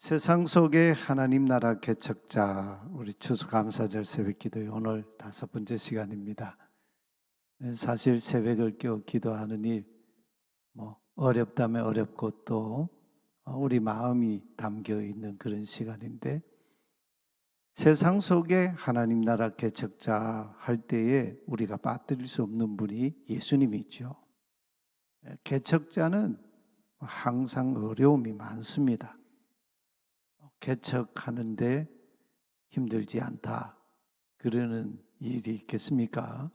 세상 속의 하나님 나라 개척자, 우리 추수감사절 새벽기도의 오늘 5번째 시간입니다. 사실 새벽을 깨어 기도하는 일, 어렵다면 어렵고 또 우리 마음이 담겨 있는 그런 시간인데, 세상 속의 하나님 나라 개척자 할 때에 우리가 빠뜨릴 수 없는 분이 예수님이죠. 개척자는 항상 어려움이 많습니다. 개척하는데 힘들지 않다, 그러는 일이 있겠습니까?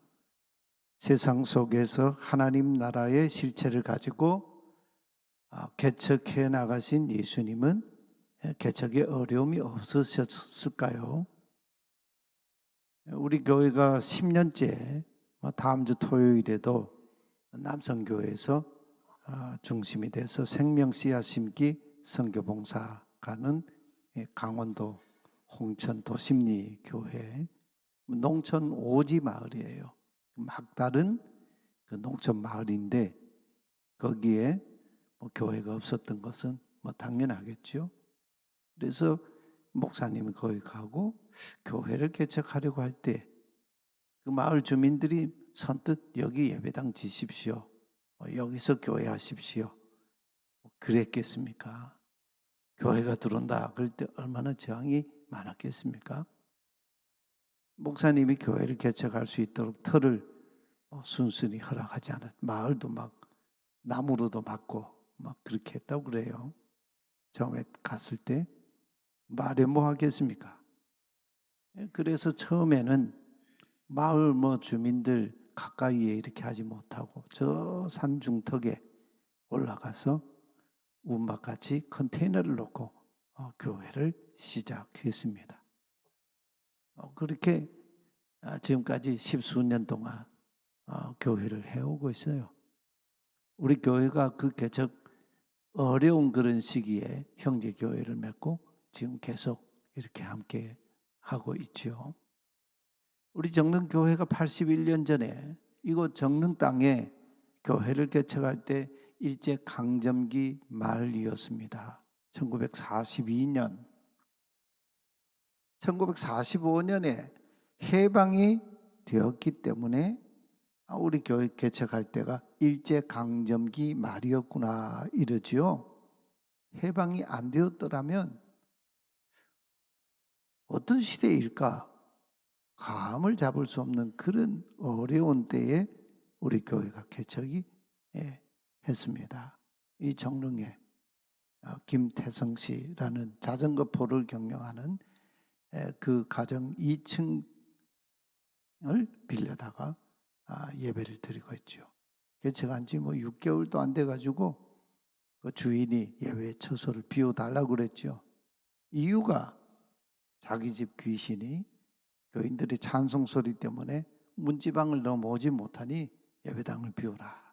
세상 속에서 하나님 나라의 실체를 가지고 개척해 나가신 예수님은 개척에 어려움이 없으셨을까요? 우리 교회가 10년째, 다음 주 토요일에도 남성교회에서 중심이 돼서 생명 씨앗 심기 선교봉사가는 강원도 홍천 도심리 교회, 농촌 오지 마을이에요. 막다른 그 농촌 마을인데 거기에 교회가 없었던 것은 당연하겠죠. 그래서 목사님이 거기 가고 교회를 개척하려고 할 때 그 마을 주민들이 선뜻 여기 예배당 지십시오, 여기서 교회 하십시오, 그랬겠습니까? 교회가 들어온다 그럴 때 얼마나 저항이 많았겠습니까? 목사님이 교회를 개척할 수 있도록 터를 순순히 허락하지 않았. 마을도 막 나무로도 막고 막 그렇게 했다고 그래요. 처음에 갔을 때 말해 뭐 하겠습니까? 그래서 처음에는 마을 주민들 가까이에 이렇게 하지 못하고 저 산중턱에 올라가서 운막같이 컨테이너를 놓고 교회를 시작했습니다. 그렇게 지금까지 10수년 동안 교회를 해오고 있어요. 우리 교회가 그 개척 어려운 그런 시기에 형제 교회를 맺고 지금 계속 이렇게 함께 하고 있죠. 우리 정릉교회가 81년 전에 이곳 정릉 땅에 교회를 개척할 때 일제 강점기 말이었습니다. 1942년, 1945년에 해방이 되었기 때문에 우리 교회 개척할 때가 일제 강점기 말이었구나 이러지요. 해방이 안 되었더라면 어떤 시대일까? 감을 잡을 수 없는 그런 어려운 때에 우리 교회가 개척이 했습니다. 이 정릉에 김태성 씨라는 자전거 포를 경영하는 그 가정 2층을 빌려다가 예배를 드리고 있죠. 개척한 지 6개월도 안 돼가지고 그 주인이 예배 처소를 비워달라고 그랬죠. 이유가 자기 집 귀신이 교인들의 찬송 소리 때문에 문지방을 넘어오지 못하니 예배당을 비우라.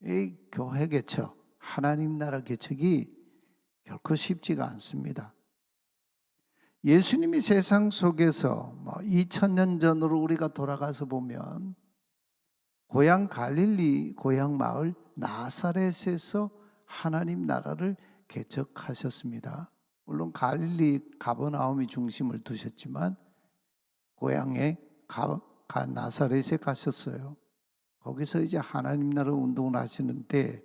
이 교회 개척, 하나님 나라 개척이 결코 쉽지가 않습니다. 예수님이 세상 속에서 2000년 전으로 우리가 돌아가서 보면 고향 갈릴리 고향 마을 나사렛에서 하나님 나라를 개척하셨습니다. 물론 갈릴리 가버나움이 중심을 두셨지만 고향에 나사렛에 가셨어요. 거기서 이제 하나님 나라 운동을 하시는데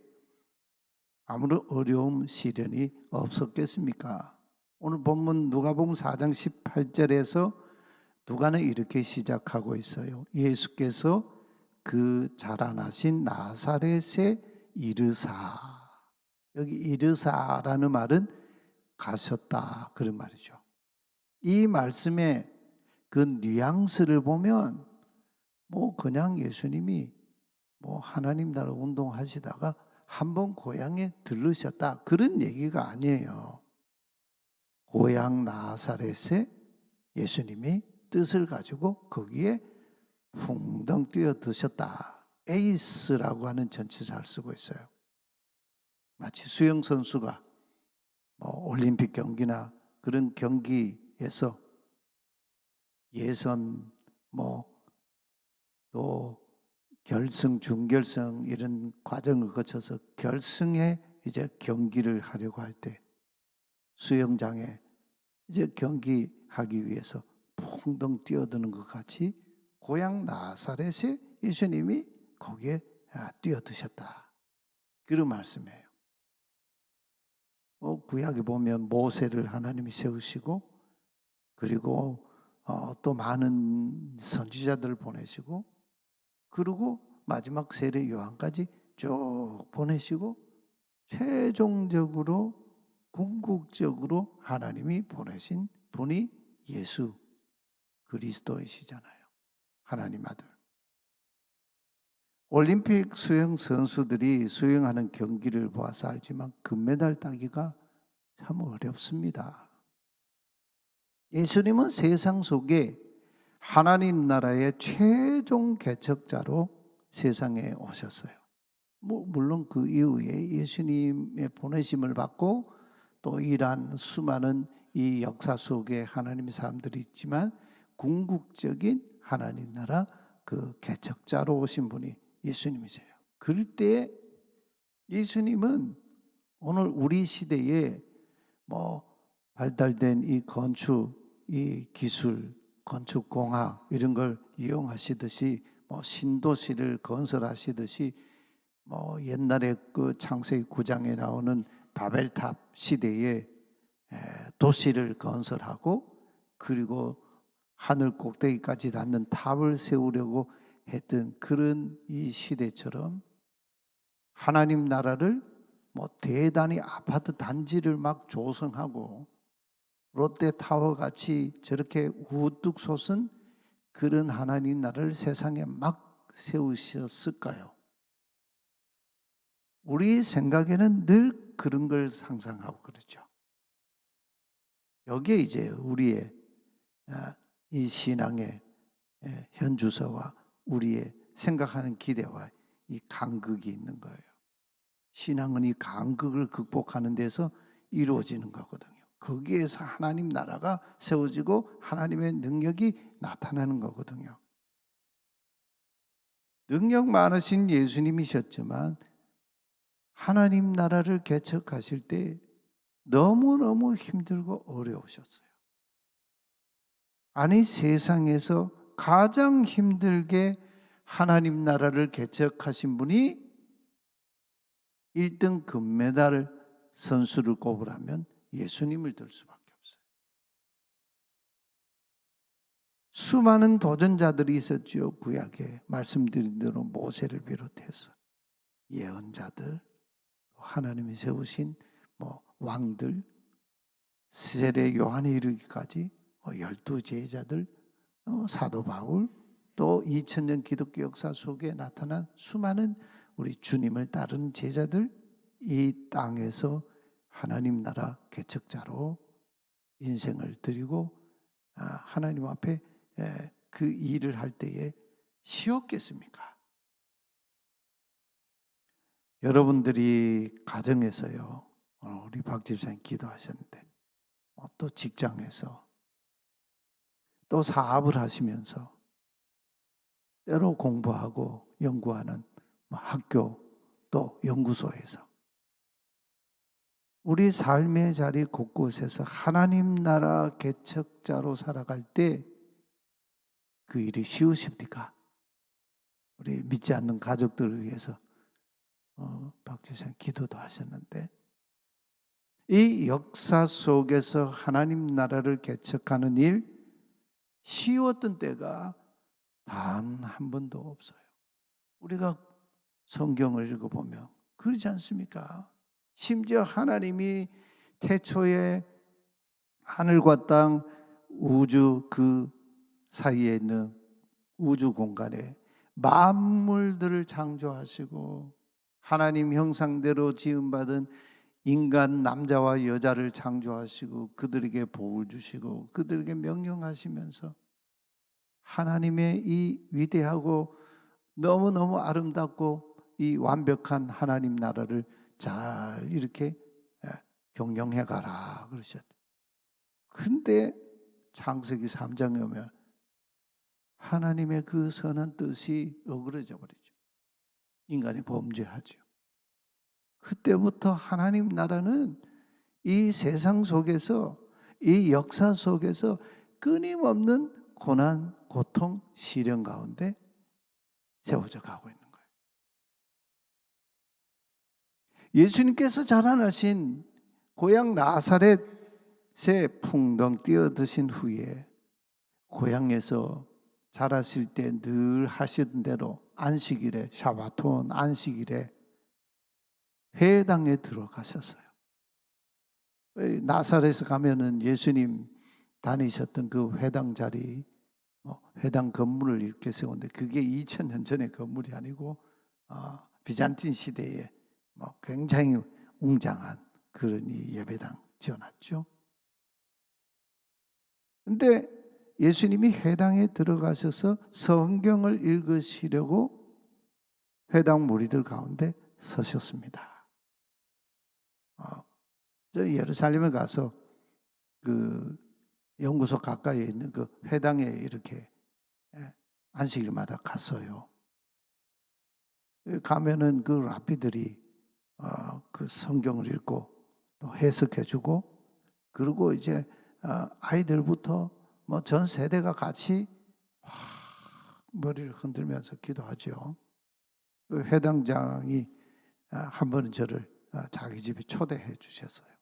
아무런 어려움 시련이 없었겠습니까? 오늘 본문 누가복음 4장 18절에서 누가는 이렇게 시작하고 있어요. 예수께서 그 자라나신 나사렛에 이르사. 여기 이르사라는 말은 가셨다 그런 말이죠. 이 말씀의 그 뉘앙스를 보면 그냥 예수님이 하나님 나라 운동하시다가 한번 고향에 들르셨다 그런 얘기가 아니에요. 고향 나사렛에 예수님이 뜻을 가지고 거기에 풍덩 뛰어드셨다. 에이스라고 하는 전치사를 쓰고 있어요. 마치 수영선수가 올림픽 경기나 그런 경기에서 예선 또 결승, 준결승 이런 과정을 거쳐서 결승에 이제 경기를 하려고 할 때 수영장에 이제 경기하기 위해서 풍덩 뛰어드는 것 같이 고향 나사렛에 예수님이 거기에 뛰어드셨다. 그런 말씀이에요. 구약에 보면 모세를 하나님이 세우시고 그리고 또 많은 선지자들을 보내시고 그리고 마지막 세례 요한까지 쭉 보내시고 최종적으로 궁극적으로 하나님이 보내신 분이 예수 그리스도이시잖아요. 하나님 아들. 올림픽 수영 선수들이 수영하는 경기를 보아서 알지만 금메달 따기가 참 어렵습니다. 예수님은 세상 속에 하나님 나라의 최종 개척자로 세상에 오셨어요. 물론 그 이후에 예수님의 보내심을 받고 또 이러한 수많은 이 역사 속에 하나님의 사람들이 있지만 궁극적인 하나님 나라 그 개척자로 오신 분이 예수님이세요. 그럴 때 예수님은 오늘 우리 시대에 발달된 이 건축, 이 기술, 건축공학 이런 걸 이용하시듯이 신도시를 건설하시듯이 옛날에 그 창세기 9장에 나오는 바벨탑 시대에 도시를 건설하고 그리고 하늘 꼭대기까지 닿는 탑을 세우려고 했던 그런 이 시대처럼 하나님 나라를 대단히 아파트 단지를 막 조성하고 롯데타워 같이 저렇게 우뚝 솟은 그런 하나님 나라를 세상에 막 세우셨을까요? 우리 생각에는 늘 그런 걸 상상하고 그러죠. 여기에 이제 우리의 이 신앙의 현주소와 우리의 생각하는 기대와 이 간극이 있는 거예요. 신앙은 이 간극을 극복하는 데서 이루어지는 거거든요. 거기에서 하나님 나라가 세워지고 하나님의 능력이 나타나는 거거든요. 능력 많으신 예수님이셨지만 하나님 나라를 개척하실 때 너무너무 힘들고 어려우셨어요. 아니 세상에서 가장 힘들게 하나님 나라를 개척하신 분이 1등 금메달 선수를 꼽으라면 예수님을 들 수밖에 없어요. 수많은 도전자들이 있었죠. 구약에 말씀드린 대로 모세를 비롯해서 예언자들, 하나님이 세우신 왕들, 세례 요한에 이르기까지 12 제자들, 사도 바울, 또 2000년 기독교 역사 속에 나타난 수많은 우리 주님을 따르는 제자들, 이 땅에서 하나님 나라 개척자로 인생을 드리고 하나님 앞에 그 일을 할 때에 쉬웠겠습니까? 여러분들이 가정에서요, 우리 박 집사님 기도하셨는데 또 직장에서 또 사업을 하시면서 때로 공부하고 연구하는 학교 또 연구소에서 우리 삶의 자리 곳곳에서 하나님 나라 개척자로 살아갈 때 그 일이 쉬우십니까? 우리 믿지 않는 가족들을 위해서 박 집사님 기도도 하셨는데 이 역사 속에서 하나님 나라를 개척하는 일 쉬웠던 때가 단 한 번도 없어요. 우리가 성경을 읽어보면 그렇지 않습니까? 심지어 하나님이 태초에 하늘과 땅 우주 그 사이에 있는 우주 공간에 만물들을 창조하시고 하나님 형상대로 지음받은 인간 남자와 여자를 창조하시고 그들에게 복을 주시고 그들에게 명령하시면서 하나님의 이 위대하고 너무너무 아름답고 이 완벽한 하나님 나라를 잘 이렇게 경영해 가라 그러셨대요. 근데 창세기 3장에 오면 하나님의 그 선한 뜻이 어그러져 버리죠. 인간이 범죄하죠. 그때부터 하나님 나라는 이 세상 속에서, 이 역사 속에서 끊임없는 고난, 고통, 시련 가운데 세워져 가고 있는 거예요. 예수님께서 자라나신 고향 나사렛에 풍덩 뛰어드신 후에 고향에서 자라실 때 늘 하시던 대로 안식일에, 샤바톤 안식일에 회당에 들어가셨어요. 나사렛에 가면은 예수님 다니셨던 그 회당 자리, 회당 건물을 이렇게 세웠는데 그게 2000년 전의 건물이 아니고 비잔틴 시대에 굉장히 웅장한 그런 이 예배당 지어놨죠. 근데 예수님이 회당에 들어가셔서 성경을 읽으시려고 회당 무리들 가운데 서셨습니다. 저 예루살렘에 가서 그 연구소 가까이에 있는 그 회당에 이렇게 안식일마다 갔어요. 가면은 그 랍비들이 그 성경을 읽고 또 해석해주고, 그리고 이제 아이들부터 뭐 전 세대가 같이 머리를 흔들면서 기도하죠. 그 회당장이 한 번은 저를 자기 집에 초대해 주셨어요.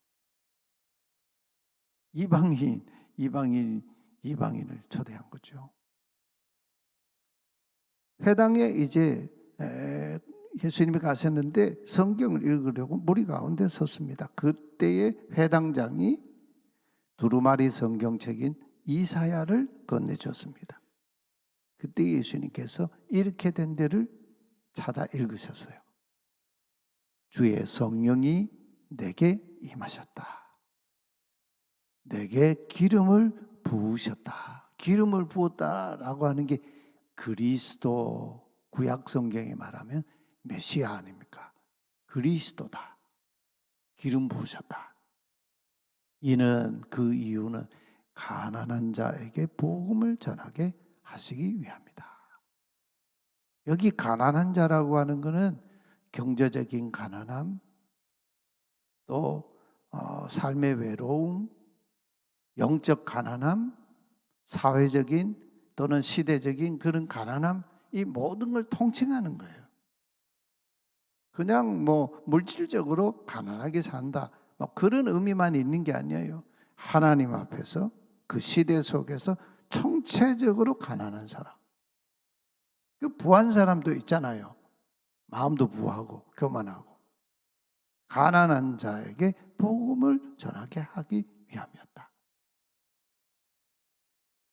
이방인을 초대한 거죠. 회당에 이제 예수님이 가셨는데 성경을 읽으려고 무리 가운데 섰습니다. 그때의 회당장이 두루마리 성경책인 이사야를 건네줬습니다. 그때 예수님께서 이렇게 된 데를 찾아 읽으셨어요. 주의 성령이 내게 임하셨다. 내게 기름을 부으셨다. 기름을 부었다라고 하는 게 그리스도, 구약 성경에 말하면 메시아 아닙니까? 그리스도다. 기름 부으셨다. 그 이유는 가난한 자에게 복음을 전하게 하시기 위함이다. 여기 가난한 자라고 하는 것은 경제적인 가난함, 또 삶의 외로움, 영적 가난함, 사회적인 또는 시대적인 그런 가난함, 이 모든 걸 통칭하는 거예요. 그냥 물질적으로 가난하게 산다, 그런 의미만 있는 게 아니에요. 하나님 앞에서 그 시대 속에서 총체적으로 가난한 사람. 그 부한 사람도 있잖아요. 마음도 부하고 교만하고. 가난한 자에게 복음을 전하게 하기 위함이었다.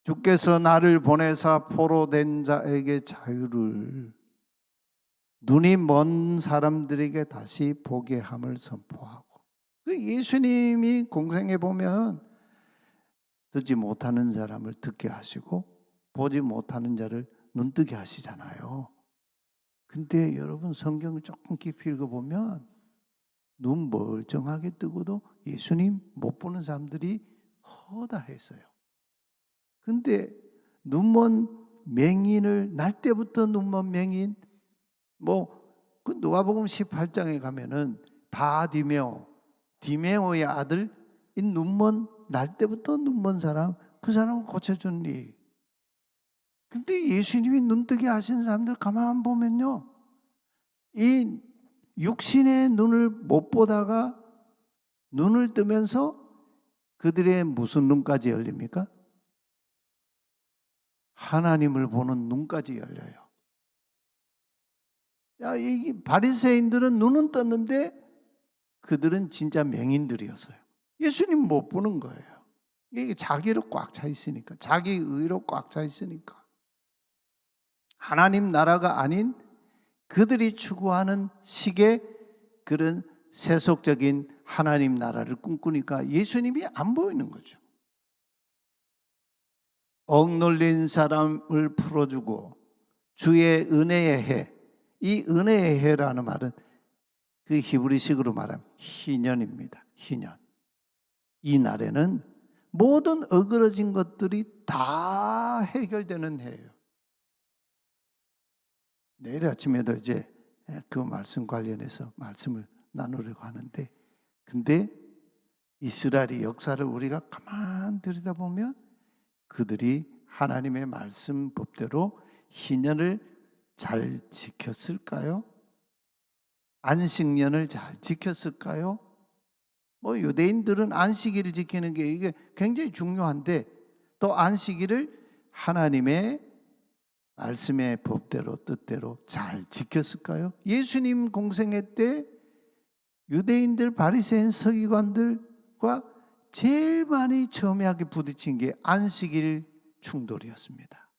주께서 나를 보내사 포로된 자에게 자유를, 눈이 먼 사람들에게 다시 보게 함을 선포하고. 예수님이 공생해 보면 듣지 못하는 사람을 듣게 하시고 보지 못하는 자를 눈뜨게 하시잖아요. 근데 여러분 성경을 조금 깊이 읽어보면 눈 멀쩡하게 뜨고도 예수님 못 보는 사람들이 허다했어요. 근데 눈먼 맹인을, 날 때부터 눈먼 맹인, 그 누가복음 18장에 가면은 디메오의 아들, 이 날 때부터 눈먼 사람, 그 사람을 고쳐준 일. 근데 예수님이 눈뜨게 하신 사람들 가만 보면요, 이 육신의 눈을 못 보다가 눈을 뜨면서 그들의 무슨 눈까지 열립니까? 하나님을 보는 눈까지 열려요. 이 바리새인들은 눈은 떴는데 그들은 진짜 맹인들이었어요. 예수님 못 보는 거예요. 이게 자기로 꽉 차 있으니까, 자기 의로 꽉 차 있으니까. 하나님 나라가 아닌 그들이 추구하는 식의 그런 세속적인 하나님 나라를 꿈꾸니까 예수님이 안 보이는 거죠. 억눌린 사람을 풀어주고 주의 은혜의 해, 이 은혜의 해라는 말은 그 히브리식으로 말하면 희년입니다. 희년. 이 날에는 모든 어그러진 것들이 다 해결되는 해예요. 내일 아침에도 이제 그 말씀 관련해서 말씀을 나누려고 하는데, 근데 이스라엘의 역사를 우리가 가만 들여다보면 그들이 하나님의 말씀 법대로 희년을 잘 지켰을까요? 안식년을 잘 지켰을까요? 유대인들은 안식일을 지키는 게 이게 굉장히 중요한데 또 안식일을 하나님의 말씀의 법대로 뜻대로 잘 지켰을까요? 예수님 공생애 때 유대인들 바리새인 서기관들과 제일 많이 첨예하게 부딪힌 게 안식일 충돌이었습니다.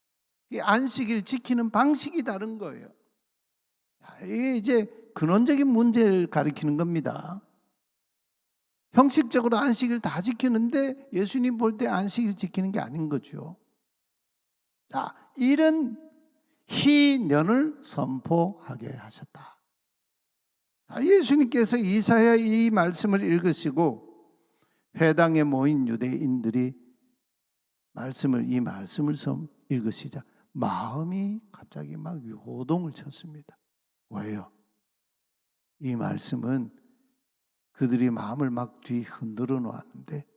이 안식일 지키는 방식이 다른 거예요. 이게 이제 근원적인 문제를 가리키는 겁니다. 형식적으로 안식일 다 지키는데 예수님 볼 때 안식일 지키는 게 아닌 거죠. 자, 이런 희년을 선포하게 하셨다. 예수님께서 이사야 이 말씀을 읽으시고 회당에 모인 유대인들이 이 말씀을 읽으시자 마음이 갑자기 막 요동을 쳤습니다. 왜요? 이 말씀은 그들이 마음을 막 뒤흔들어 놓았는데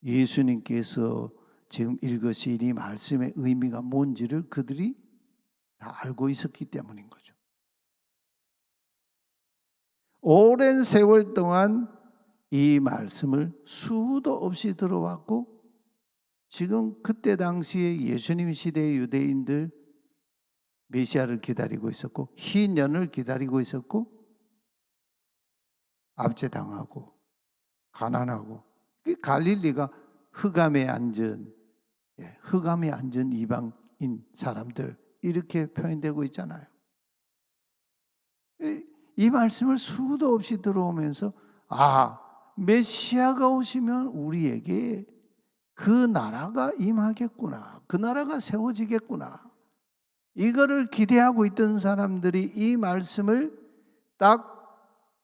예수님께서 지금 읽으신 이 말씀의 의미가 뭔지를 그들이 다 알고 있었기 때문인 거죠. 오랜 세월 동안 이 말씀을 수도 없이 들어왔고 지금 그때 당시에 예수님 시대의 유대인들 메시아를 기다리고 있었고 희년을 기다리고 있었고 압제당하고 가난하고 갈릴리가 흑암에 앉은 이방인 사람들 이렇게 표현되고 있잖아요. 이 말씀을 수도 없이 들어오면서 메시아가 오시면 우리에게 그 나라가 임하겠구나. 그 나라가 세워지겠구나. 이거를 기대하고 있던 사람들이 이 말씀을 딱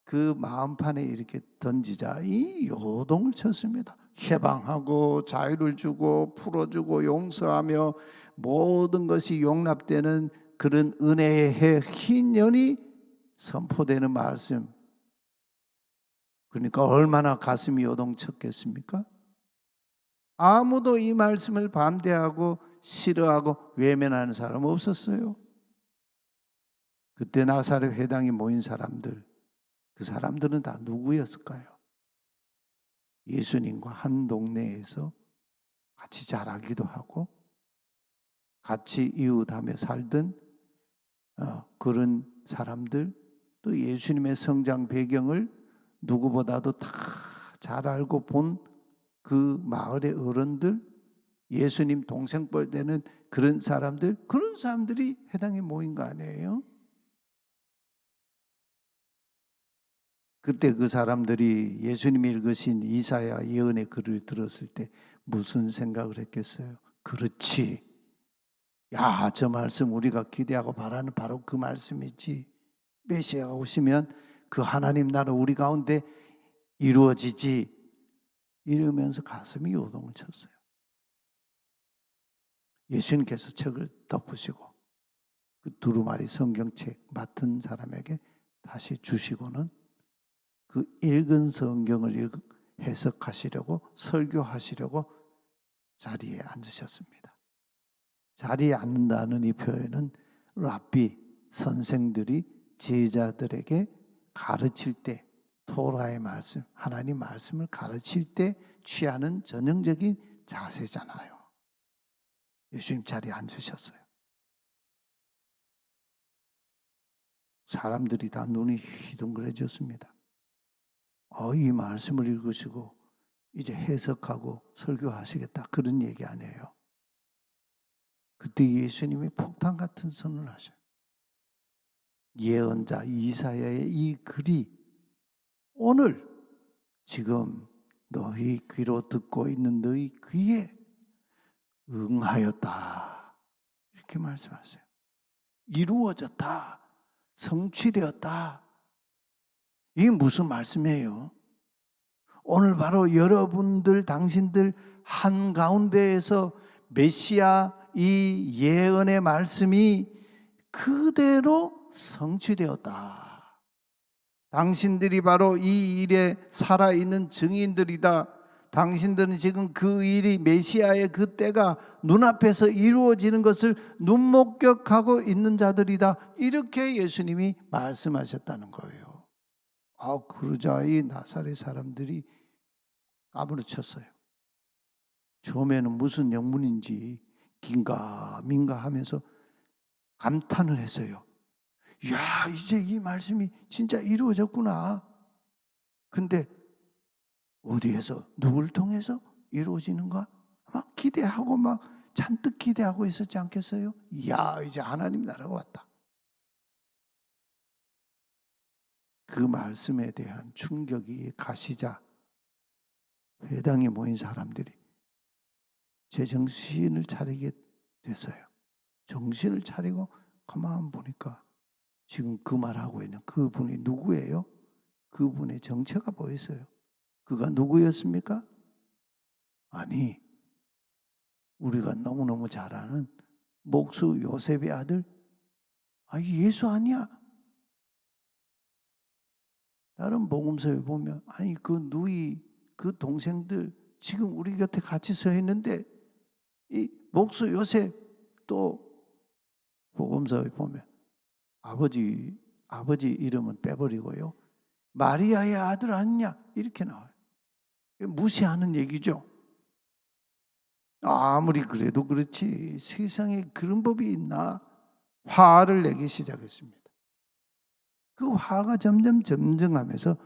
그 마음판에 이렇게 던지자 이 요동을 쳤습니다. 해방하고 자유를 주고 풀어주고 용서하며 모든 것이 용납되는 그런 은혜의 해 희년이 선포되는 말씀. 그러니까 얼마나 가슴이 요동쳤겠습니까? 아무도 이 말씀을 반대하고 싫어하고 외면하는 사람 없었어요. 그때 나사렛 회당에 모인 사람들, 그 사람들은 다 누구였을까요? 예수님과 한 동네에서 같이 자라기도 하고 같이 이웃하며 살던 그런 사람들, 또 예수님의 성장 배경을 누구보다도 다 잘 알고 본 그 마을의 어른들, 예수님 동생뻘 되는 그런 사람들이 회당에 모인 거 아니에요? 그때 그 사람들이 예수님이 읽으신 이사야 예언의 글을 들었을 때 무슨 생각을 했겠어요? 그렇지. 저 말씀 우리가 기대하고 바라는 바로 그 말씀이지. 메시아가 오시면 그 하나님 나라 우리 가운데 이루어지지. 이러면서 가슴이 요동을 쳤어요. 예수님께서 책을 덮으시고 그 두루마리 성경책 맡은 사람에게 다시 주시고는 그 읽은 성경을 해석하시려고 설교하시려고 자리에 앉으셨습니다. 자리에 앉는다는 이 표현은 랍비 선생들이 제자들에게 가르칠 때 토라의 말씀, 하나님 말씀을 가르칠 때 취하는 전형적인 자세잖아요. 예수님 자리에 앉으셨어요. 사람들이 다 눈이 휘둥그레졌습니다. 이 말씀을 읽으시고 이제 해석하고 설교하시겠다 그런 얘기 아니에요. 그때 예수님이 폭탄 같은 선언을 하셔요. 예언자 이사야의 이 글이 오늘 지금 너희 귀로 듣고 있는 너희 귀에 응하였다. 이렇게 말씀하세요. 이루어졌다. 성취되었다. 이게 무슨 말씀이에요? 오늘 바로 여러분들 당신들 한가운데에서 메시아 이 예언의 말씀이 그대로 성취되었다. 당신들이 바로 이 일에 살아있는 증인들이다. 당신들은 지금 그 일이 메시아의 그 때가 눈앞에서 이루어지는 것을 눈목격하고 있는 자들이다. 이렇게 예수님이 말씀하셨다는 거예요. 그러자 이 나사렛 사람들이 까무러쳤어요. 처음에는 무슨 영문인지 긴가민가 하면서 감탄을 했어요. 야, 이제 이 말씀이 진짜 이루어졌구나. 근데 어디에서 누굴 통해서 이루어지는가? 막 기대하고 막 잔뜩 기대하고 있었지 않겠어요? 이야, 이제 하나님 나라가 왔다. 그 말씀에 대한 충격이 가시자 회당에 모인 사람들이 제정신을 차리게 됐어요. 정신을 차리고 가만 보니까 지금 그 말하고 있는 그분이 누구예요? 그분의 정체가 보였어요. 그가 누구였습니까? 아니, 우리가 너무너무 잘 아는 목수 요셉의 아들, 예수 아니야? 다른 복음서에 보면 그 누이, 그 동생들 지금 우리 곁에 같이 서 있는데 이 목수 요셉, 또 복음서에 보면 아버지 이름은 빼버리고요. 마리아의 아들 아니냐? 이렇게 나와요. 무시하는 얘기죠. 아무리 그래도 그렇지 세상에 그런 법이 있나? 화를 내기 시작했습니다. 그 화가 점점 점증하면서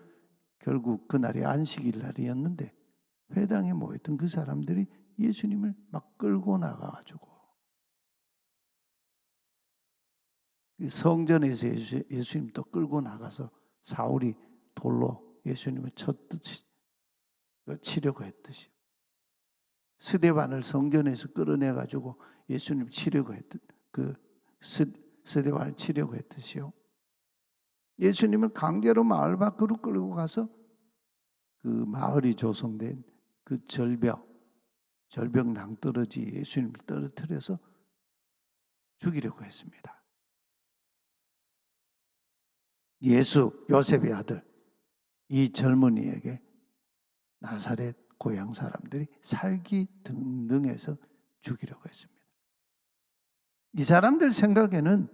결국 그날이 안식일 날이었는데 회당에 모였던 그 사람들이 예수님을 막 끌고 나가가지고 성전에서 예수님 또 끌고 나가서 사울이 돌로 예수님을 쳤듯이 치려고 했듯이 스데반을 성전에서 끌어내가지고 예수님 치려고 했듯 그 스데반을 치려고 했듯이요. 예수님을 강제로 마을 밖으로 끌고 가서 그 마을이 조성된 그 절벽 낭떠러지 예수님을 떨어뜨려서 죽이려고 했습니다. 예수, 요셉의 아들, 이 젊은이에게 나사렛 고향 사람들이 살기 등등해서 죽이려고 했습니다. 이 사람들 생각에는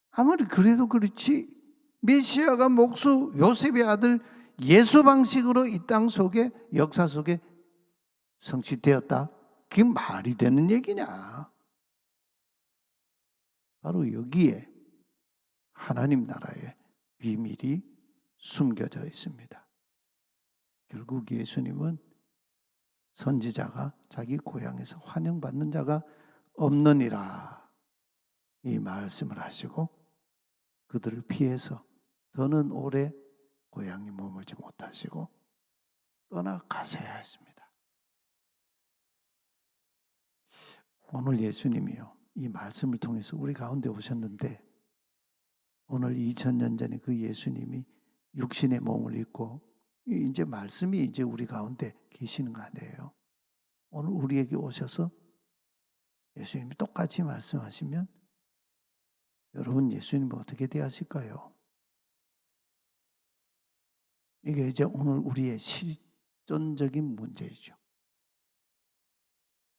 아무리 그래도 그렇지 메시아가 목수 요셉의 아들 예수 방식으로 이 땅 속에 역사 속에 성취되었다. 그게 말이 되는 얘기냐? 바로 여기에 하나님 나라의 비밀이 숨겨져 있습니다. 결국 예수님은 선지자가 자기 고향에서 환영받는 자가 없느니라 이 말씀을 하시고 그들을 피해서 더는 오래 고향에 머물지 못하시고 떠나가셔야 했습니다. 오늘 예수님이요 이 말씀을 통해서 우리 가운데 오셨는데 오늘 2000년 전에 그 예수님이 육신의 몸을 입고 이제 말씀이 이제 우리 가운데 계시는 거 아니에요. 오늘 우리에게 오셔서 예수님이 똑같이 말씀하시면 여러분 예수님은 어떻게 대하실까요? 이게 이제 오늘 우리의 실존적인 문제이죠.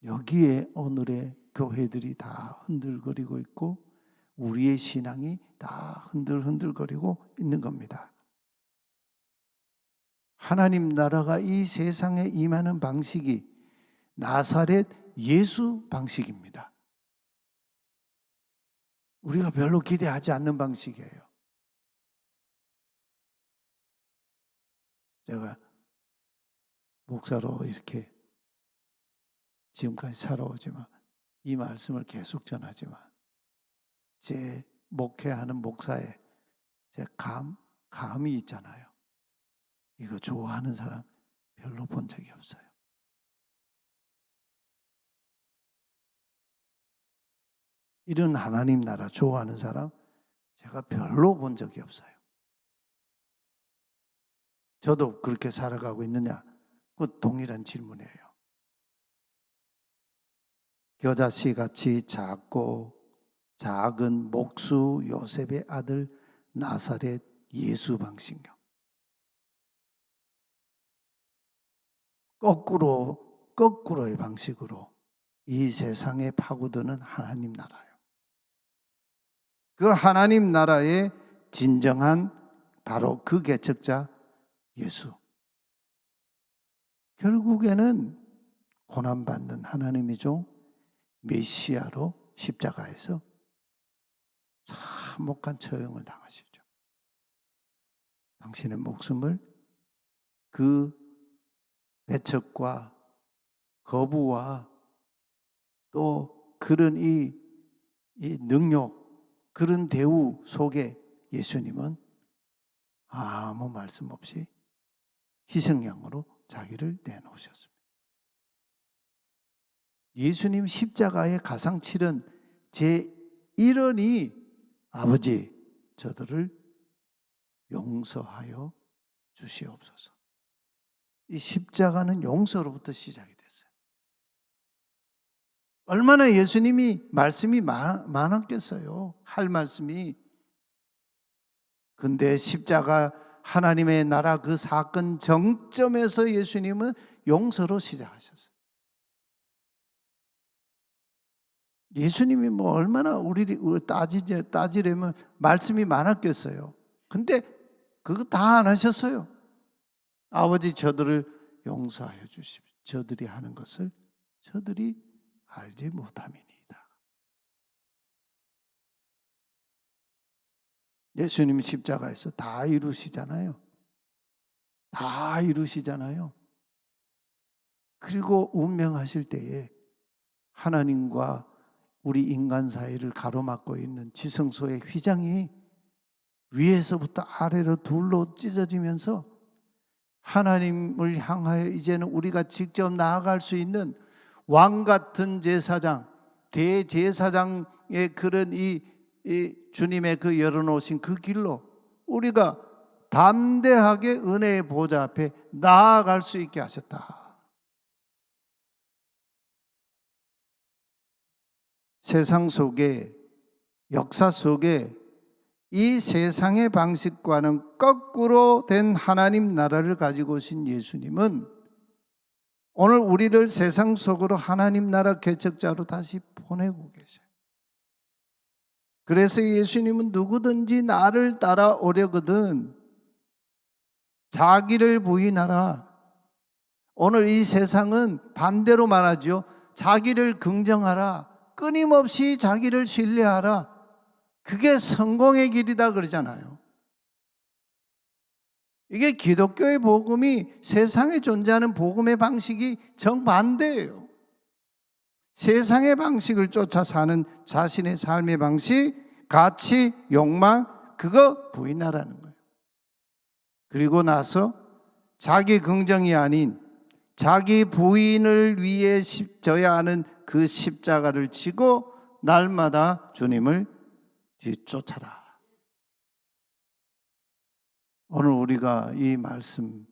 여기에 오늘의 교회들이 다 흔들거리고 있고 우리의 신앙이 다 흔들거리고 있는 겁니다. 하나님 나라가 이 세상에 임하는 방식이 나사렛 예수 방식입니다. 우리가 별로 기대하지 않는 방식이에요. 제가 목사로 이렇게 지금까지 살아오지만 이 말씀을 계속 전하지만 제 목회하는 목사에 제 감이 있잖아요. 이거 좋아하는 사람 별로 본 적이 없어요. 이런 하나님 나라 좋아하는 사람 제가 별로 본 적이 없어요. 저도 그렇게 살아가고 있느냐? 그 동일한 질문이에요. 겨자씨 같이 작고 작은 목수 요셉의 아들 나사렛 예수 방식력. 거꾸로의 방식으로 이 세상에 파고드는 하나님 나라예요. 그 하나님 나라의 진정한 바로 그 개척자 예수. 결국에는 고난받는 하나님이죠. 메시아로 십자가에서 참혹한 처형을 당하시죠. 당신의 목숨을 그 배척과 거부와 또 그런 이 능력, 그런 대우 속에 예수님은 아무 말씀 없이 희생양으로 자기를 내놓으셨습니다. 예수님 십자가의 가상칠은 제 1원이 아버지 저들을 용서하여 주시옵소서. 이 십자가는 용서로부터 시작이 됐어요. 얼마나 예수님이 말씀이 많았겠어요. 할 말씀이. 근데 십자가 하나님의 나라 그 사건 정점에서 예수님은 용서로 시작하셨어요. 예수님이 뭐 얼마나 우리 따지려면 말씀이 많았겠어요. 근데 그거 다 안 하셨어요. 아버지 저들을 용서하여 주십시오. 저들이 하는 것을 저들이 알지 못함이니이다. 예수님 십자가에서 다 이루시잖아요. 다 이루시잖아요. 그리고 운명하실 때에 하나님과 우리 인간 사이를 가로막고 있는 지성소의 휘장이 위에서부터 아래로 둘로 찢어지면서 하나님을 향하여 이제는 우리가 직접 나아갈 수 있는 왕 같은 제사장, 대제사장의 그런 이 주님의 그 열어놓으신 그 길로 우리가 담대하게 은혜의 보좌 앞에 나아갈 수 있게 하셨다. 세상 속에, 역사 속에 이 세상의 방식과는 거꾸로 된 하나님 나라를 가지고 오신 예수님은 오늘 우리를 세상 속으로 하나님 나라 개척자로 다시 보내고 계셔요. 그래서 예수님은 누구든지 나를 따라오려거든 자기를 부인하라. 오늘 이 세상은 반대로 말하죠. 자기를 긍정하라. 끊임없이 자기를 신뢰하라. 그게 성공의 길이다 그러잖아요. 이게 기독교의 복음이 세상에 존재하는 복음의 방식이 정반대예요. 세상의 방식을 쫓아 사는 자신의 삶의 방식, 가치, 욕망, 그거 부인하라는 거예요. 그리고 나서 자기 긍정이 아닌 자기 부인을 위해 져야 하는 그 십자가를 지고 날마다 주님을 뒤쫓아라. 오늘 우리가 이 말씀,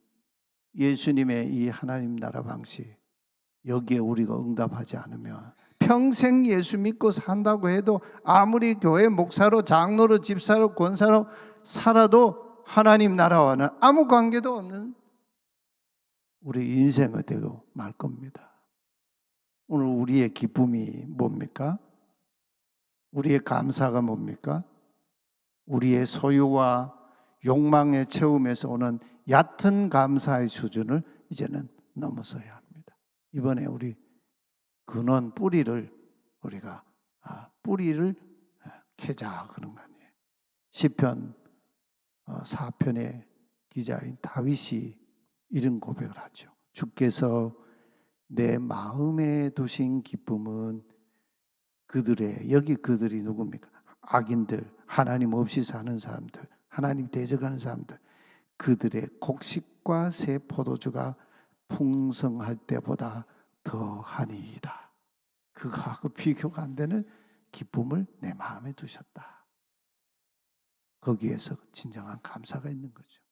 예수님의 이 하나님 나라 방식, 여기에 우리가 응답하지 않으면 평생 예수 믿고 산다고 해도 아무리 교회 목사로, 장로로, 집사로, 권사로 살아도 하나님 나라와는 아무 관계도 없는 우리 인생이 되고 말 겁니다. 오늘 우리의 기쁨이 뭡니까? 우리의 감사가 뭡니까? 우리의 소유와 욕망의 채움에서 오는 얕은 감사의 수준을 이제는 넘어서야 합니다. 이번에 우리 근원 뿌리를 우리가 뿌리를 캐자 그런 거 아니에요. 시편 4편의 기자인 다윗이 이런 고백을 하죠. 주께서 내 마음에 두신 기쁨은 그들의, 여기 그들이 누굽니까? 악인들, 하나님 없이 사는 사람들, 하나님 대적하는 사람들, 그들의 곡식과 새 포도주가 풍성할 때보다 더하니이다. 그거하고 비교가 안 되는 기쁨을 내 마음에 두셨다. 거기에서 진정한 감사가 있는 거죠.